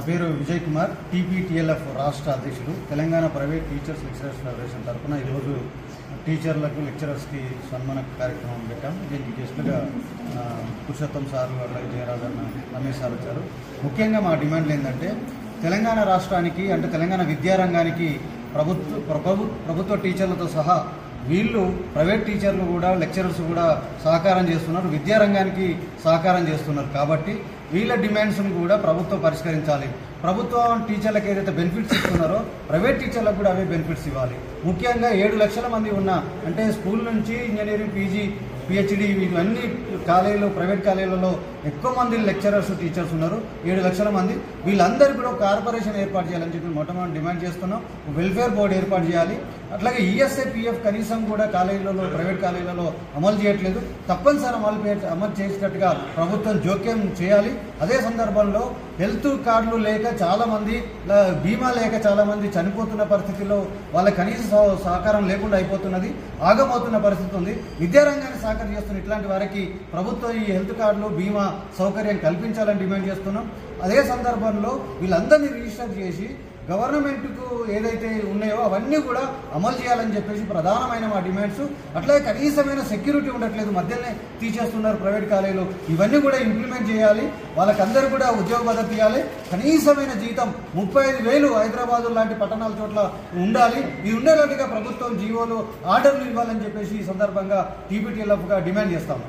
పేరు విజయ్ కుమార్, టీపీటీఎల్ఎఫ్ రాష్ట్ర అధ్యక్షుడు. Telangana private teachers lecturers federation తరఫున ఈరోజు టీచర్లకు లెక్చరర్స్కి సన్మాన కార్యక్రమం పెట్టాం. దీనికి గెస్టులుగా పురుషోత్తం సార్, అలాగే జయరాజ్ అన్న, రమేష్ సార్ వచ్చారు. ముఖ్యంగా మా డిమాండ్లు ఏంటంటే తెలంగాణ రాష్ట్రానికి అంటే తెలంగాణ విద్యారంగానికి ప్రభుత్వ టీచర్లతో సహా వీళ్ళు ప్రైవేట్ టీచర్లు కూడా లెక్చరర్స్ కూడా సహకారం చేస్తున్నారు, విద్యారంగానికి సహకారం చేస్తున్నారు. కాబట్టి వీళ్ళ డిమాండ్స్ను కూడా ప్రభుత్వం పరిష్కరించాలి. ప్రభుత్వం టీచర్లకు ఏదైతే బెనిఫిట్స్ ఇస్తున్నారో ప్రైవేట్ టీచర్లకు కూడా అవే బెనిఫిట్స్ ఇవ్వాలి. ముఖ్యంగా 7 లక్షల మంది ఉన్న అంటే స్కూల్ నుంచి ఇంజనీరింగ్, పీజీ, పిహెచ్డి ఇవన్నీ కాలేజీలు, ప్రైవేట్ కాలేజీలలో ఎక్కువ మంది లెక్చరర్స్, టీచర్స్ ఉన్నారు. 7 లక్షల మంది. వీళ్ళందరికీ కూడా కార్పొరేషన్ ఏర్పాటు చేయాలని చెప్పి మొట్టమొదటి డిమాండ్ చేస్తున్నాం. వెల్ఫేర్ బోర్డు ఏర్పాటు చేయాలి. అట్లాగే ఈఎస్ఐ, పిఎఫ్ కనీసం కూడా కాలేజీలలో, ప్రైవేట్ కాలేజీలలో అమలు చేయట్లేదు. తప్పనిసరి అమలు చేసేటట్టుగా ప్రభుత్వం జోక్యం చేయాలి. అదే సందర్భంలో హెల్త్ కార్డులు లేక చాలామంది, బీమా లేక చాలామంది చనిపోతున్న పరిస్థితిలో వాళ్ళ కనీస సహకారం లేకుండా అయిపోతున్నది, ఆగమవుతున్న పరిస్థితి ఉంది. విద్యారంగాన్ని సహకారం చేస్తున్న ఇట్లాంటి వారికి ప్రభుత్వం ఈ హెల్త్ కార్డులు, బీమా సౌకర్యం కల్పించాలని డిమాండ్ చేస్తున్నాం. అదే సందర్భంలో వీళ్ళందరినీ రిజిస్టర్ చేసి గవర్నమెంట్కు ఏదైతే ఉన్నాయో అవన్నీ కూడా అమలు చేయాలని చెప్పేసి ప్రధానమైన మా డిమాండ్స్. అట్లాగే కనీసమైన సెక్యూరిటీ ఉండట్లేదు, మధ్యనే తీసేస్తున్నారు ప్రైవేట్ కాలేజీలు. ఇవన్నీ కూడా ఇంప్లిమెంట్ చేయాలి. వాళ్ళకందరూ కూడా ఉద్యోగ భద్రత ఇవ్వాలి. కనీసమైన జీతం 35,000 హైదరాబాద్ లాంటి పట్టణాల చోట్ల ఉండాలి. ఇది ఉండేలాంటిగా ప్రభుత్వం జీవోలు, ఆర్డర్లు ఇవ్వాలని చెప్పేసి ఈ సందర్భంగా టీపీటీఎల్ఎఫ్గా డిమాండ్ చేస్తాము.